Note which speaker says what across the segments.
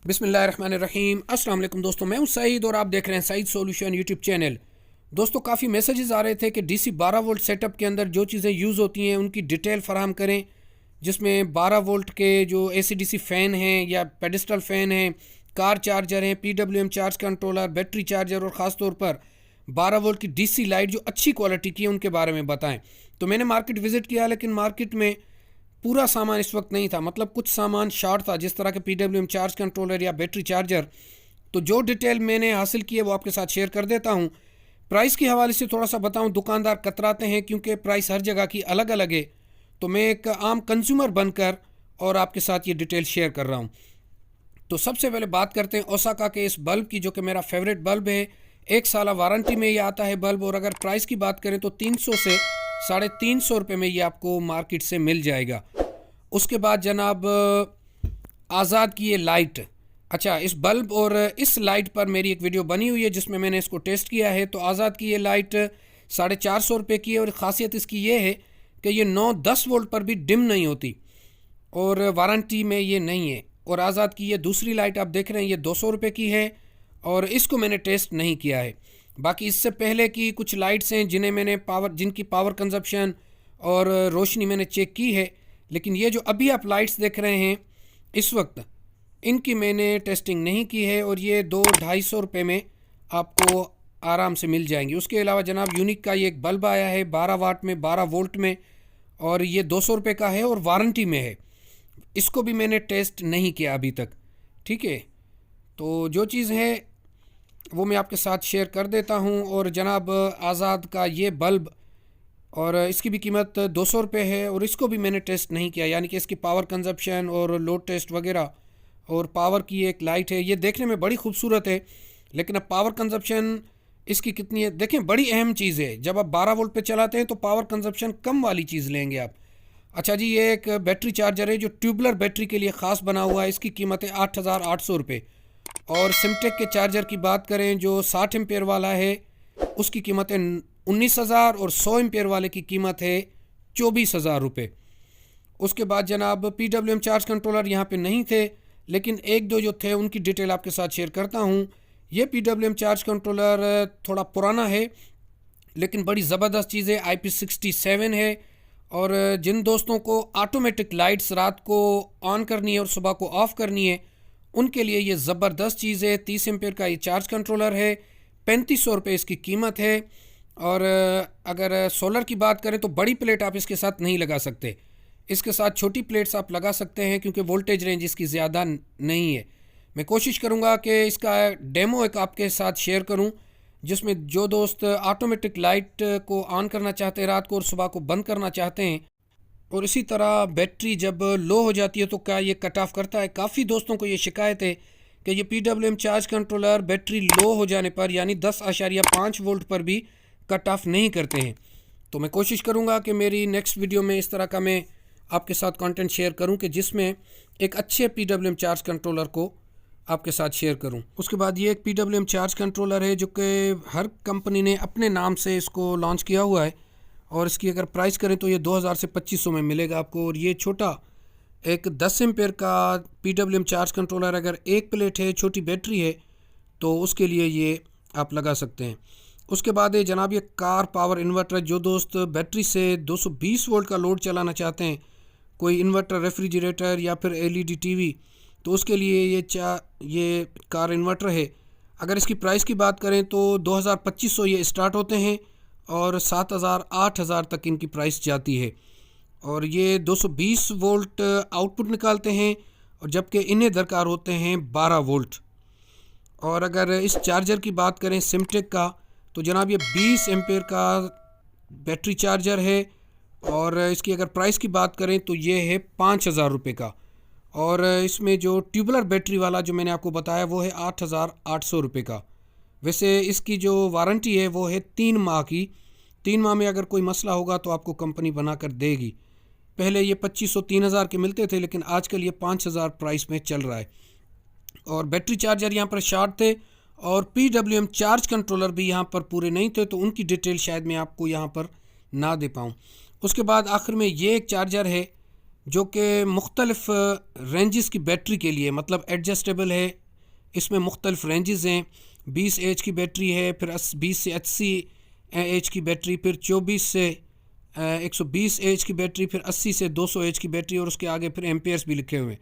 Speaker 1: बिस्मिल्लाहिर्रहमानिर्रहीम। अस्सलाम वालेकुम दोस्तों, मैं हूं सईद और आप देख रहे हैं सईद सॉल्यूशन यूट्यूब चैनल। दोस्तों, काफ़ी मैसेजेस आ रहे थे कि डीसी 12 वोल्ट सेटअप के अंदर जो चीज़ें यूज़ होती हैं उनकी डिटेल फराहम करें, जिसमें 12 वोल्ट के जो एसी-डीसी फ़ैन हैं या पेडिस्टल फ़ैन हैं, कार चार्जर हैं, PWM charge controller, battery charger और ख़ास तौर पर 12 वोल्ट की डीसी लाइट जो अच्छी क्वालिटी की है उनके बारे में बताएं। तो मैंने मार्केट विज़िट किया, लेकिन मार्केट में पूरा सामान इस वक्त नहीं था, मतलब कुछ सामान शॉर्ट था, जिस तरह के पीडब्ल्यूएम चार्ज कंट्रोलर या बैटरी चार्जर। तो जो डिटेल मैंने हासिल की है वो आपके साथ शेयर कर देता हूँ। प्राइस के हवाले से थोड़ा सा बताऊँ, दुकानदार कतराते हैं क्योंकि प्राइस हर जगह की अलग अलग है। तो मैं एक आम कंज्यूमर बनकर और आपके साथ ये डिटेल शेयर कर रहा हूँ। तो सबसे पहले बात करते हैं ओसाका के इस बल्ब की, जो कि मेरा फेवरेट बल्ब है। 1 साल वारंटी में ये आता है बल्ब, और अगर प्राइस की बात करें तो 300 से 350 रुपये में ये आपको मार्केट से मिल जाएगा। उसके बाद जनाब, आज़ाद की ये लाइट। अच्छा, इस बल्ब और इस लाइट पर मेरी एक वीडियो बनी हुई है जिसमें मैंने इसको टेस्ट किया है। तो आज़ाद की ये लाइट 450 रुपये की है, और ख़ासियत इसकी ये है कि ये 9-10 वोल्ट पर भी डिम नहीं होती और वारंटी में ये नहीं है। और आज़ाद की ये दूसरी लाइट आप देख रहे हैं, ये 200 रुपये की है और इसको मैंने टेस्ट नहीं किया है। बाकी इससे पहले की कुछ लाइट्स हैं जिनकी पावर कंजप्शन और रोशनी मैंने चेक की है, लेकिन ये जो अभी आप लाइट्स देख रहे हैं इस वक्त, इनकी मैंने टेस्टिंग नहीं की है, और ये 200-250 रुपये में आपको आराम से मिल जाएंगी। उसके अलावा जनाब, यूनिक का ये एक बल्ब आया है 12 वाट में, 12 वोल्ट में, और ये 200 रुपये का है और वारंटी में है। इसको भी मैंने टेस्ट नहीं किया अभी तक। ठीक है, तो जो चीज़ है वो मैं आपके साथ शेयर कर देता हूँ। और जनाब, आज़ाद का ये बल्ब और इसकी भी कीमत 200 रुपये है, और इसको भी मैंने टेस्ट नहीं किया, यानी कि इसकी पावर कंजप्शन और लोड टेस्ट वगैरह। और पावर की एक लाइट है, ये देखने में बड़ी खूबसूरत है, लेकिन अब पावर कंजप्शन इसकी कितनी है देखें, बड़ी अहम चीज़ है। जब आप 12 वोल्ट पे चलाते हैं तो पावर कंजप्शन कम वाली चीज़ लेंगे आप। अच्छा जी, ये एक बैटरी चार्जर है जो ट्यूबलर बैटरी के लिए ख़ास बना हुआ है। इसकी कीमत है 8,800 रुपये। और सिमटेक के चार्जर की बात करें जो 60 एम्पेयर वाला है, उसकी कीमत है 19,000, और 100 एम्पेयर वाले की कीमत है 24,000 रुपये। उसके बाद जनाब, पीडब्ल्यूएम चार्ज कंट्रोलर यहाँ पे नहीं थे, लेकिन एक दो जो थे उनकी डिटेल आपके साथ शेयर करता हूँ। ये पीडब्ल्यूएम चार्ज कंट्रोलर थोड़ा पुराना है, लेकिन बड़ी ज़बरदस्त चीज़ है। IP67 है, और जिन दोस्तों को ऑटोमेटिक लाइट्स रात को ऑन करनी है और सुबह को ऑफ़ करनी है, उनके लिए ये ज़बरदस्त चीज़ है। 30 एम्पेयर का ये चार्ज कंट्रोलर है, 3500 रुपये इसकी कीमत है। और अगर सोलर की बात करें तो बड़ी प्लेट आप इसके साथ नहीं लगा सकते, इसके साथ छोटी प्लेट्स आप लगा सकते हैं, क्योंकि वोल्टेज रेंज इसकी ज़्यादा नहीं है। मैं कोशिश करूँगा कि इसका डेमो एक आपके साथ शेयर करूँ, जिसमें जो दोस्त ऑटोमेटिक लाइट को ऑन करना चाहते हैं रात को और सुबह को बंद करना चाहते हैं, और इसी तरह बैटरी जब लो हो जाती है तो क्या ये कट ऑफ करता है। काफ़ी दोस्तों को ये शिकायत है कि ये PWM charge controller battery low हो जाने पर, यानी 10.5 वोल्ट पर भी कट ऑफ नहीं करते हैं। तो मैं कोशिश करूँगा कि मेरी नेक्स्ट वीडियो में इस तरह का मैं आपके साथ कंटेंट शेयर करूँ कि जिसमें एक अच्छे पीडब्ल्यूएम चार्ज कंट्रोलर को आपके साथ शेयर करूं। उसके बाद ये एक पीडब्ल्यूएम चार्ज कंट्रोलर है जो कि हर कंपनी ने अपने नाम से इसको लॉन्च किया हुआ है, और इसकी अगर प्राइस करें तो ये 2000 से 2500 में मिलेगा आपको। और ये छोटा एक 10 एम्पेयर का पीडब्ल्यूएम चार्ज कंट्रोलर, अगर एक प्लेट है, छोटी बैटरी है, तो उसके लिए ये आप लगा सकते हैं। उसके बाद है जनाब, ये कार पावर इन्वर्टर। जो दोस्त बैटरी से 220 वोल्ट का लोड चलाना चाहते हैं, कोई इन्वर्टर, रेफ्रिजरेटर या फिर LED टीवी, तो उसके लिए ये कार इन्वर्टर है। अगर इसकी प्राइस की बात करें तो 2200 ये स्टार्ट होते हैं, और 7,000-8,000 तक इनकी प्राइस जाती है। और ये 220 वोल्ट आउटपुट निकालते हैं, और जबकि इन्हें दरकार होते हैं 12 वोल्ट। और अगर इस चार्जर की बात करें सिमटेक का, तो जनाब ये 20 एम्पेयर का बैटरी चार्जर है, और इसकी अगर प्राइस की बात करें तो ये है 5,000 रुपये का। और इसमें जो ट्यूबलर बैटरी वाला जो मैंने आपको बताया वो है 8,800 रुपये का। वैसे इसकी जो वारंटी है वो है 3 माह की। 3 माह में अगर कोई मसला होगा तो आपको कंपनी बना कर देगी। पहले ये 2,500-3,000 के मिलते थे, लेकिन आजकल ये 5,000 प्राइस में चल रहा है। और बैटरी चार्जर यहाँ पर शॉर्ट थे, और पीडब्ल्यूएम चार्ज कंट्रोलर भी यहाँ पर पूरे नहीं थे, तो उनकी डिटेल शायद मैं आपको यहाँ पर ना दे पाऊँ। उसके बाद आखिर में ये एक चार्जर है जो कि मुख्तलिफ रेंजेस की बैटरी के लिए, मतलब एडजस्टेबल है। इसमें मुख्तलिफ रेंजेस हैं। 20 एच की बैटरी है, फिर 20 से 80 एच की बैटरी, फिर 24 से 120 एच की बैटरी, फिर 80 से 200 एच की बैटरी, और उसके आगे फिर एम्पेयर्स भी लिखे हुए हैं।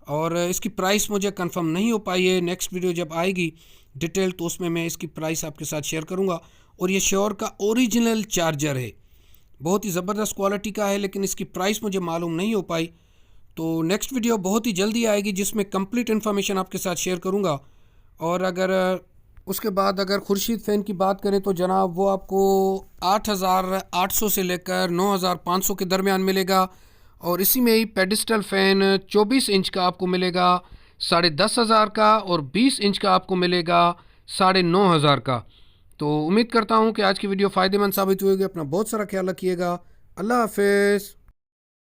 Speaker 1: और इसकी प्राइस मुझे कंफर्म नहीं हो पाई है। नेक्स्ट वीडियो जब आएगी डिटेल तो उसमें मैं इसकी प्राइस आपके साथ शेयर करूंगा। और ये श्योर का ओरिजिनल चार्जर है, बहुत ही ज़बरदस्त क्वालिटी का है, लेकिन इसकी प्राइस मुझे मालूम नहीं हो पाई। तो नेक्स्ट वीडियो बहुत ही जल्दी आएगी जिसमें कंप्लीट इन्फॉर्मेशन आपके साथ शेयर करूंगा। और अगर उसके बाद अगर खुर्शीद फ़ैन की बात करें तो जनाब वो आपको 8,800 से लेकर 9,500 के दरमियान मिलेगा। और इसी में ही पेडिस्टल फ़ैन 24 इंच का आपको मिलेगा 10,500 का, और 20 इंच का आपको मिलेगा 9,500 का। तो उम्मीद करता हूँ कि आज की वीडियो फ़ायदेमंद साबित हुई होगी। अपना बहुत सारा ख्याल रखिएगा। अल्लाह हाफ़िज़।